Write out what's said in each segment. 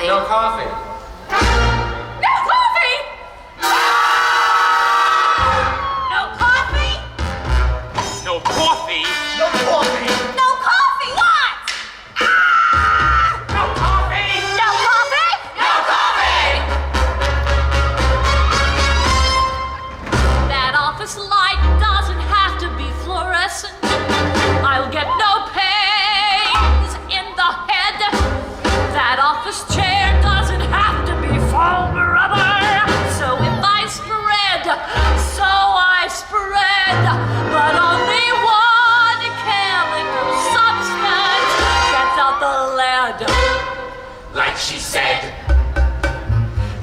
coffee. No coffee. No coffee! No coffee? No coffee? No coffee! No coffee! What? No coffee? No coffee? No coffee! That office light doesn't have to be fluorescent. I'll get no pains in the head. That office chair doesn't have to be foam rubber. So if I spread, but only one chemical substance gets out the lead. Like she said.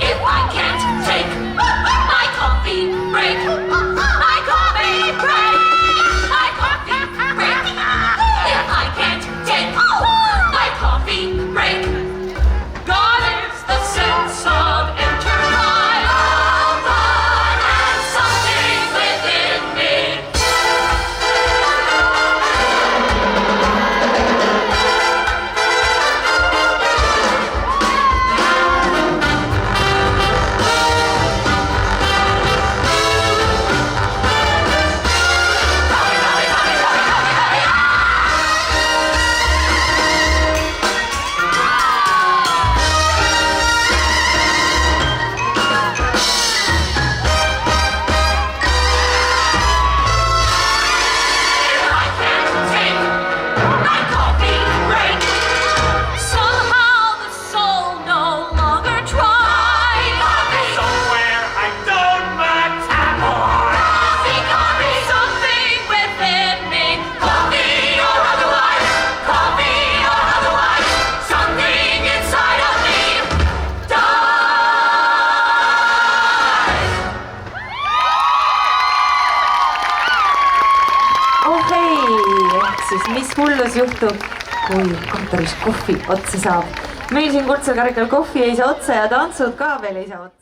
If I can't take my coffee break, my coffee break, my coffee break. If I can't take my coffee break, God is the sense of internal thought and something within me. Somehow the soul no longer tries. Somewhere I don't metabolize. Something within me. Coffee or otherwise. Something inside of me dies. oh hei, ehk siis mis hullus juhtub, kui kontoris kohvi otsa saab. meil siin Kurdsel karikal kohvi ei saa otsa ja tantsud ka veel ei saa otsa.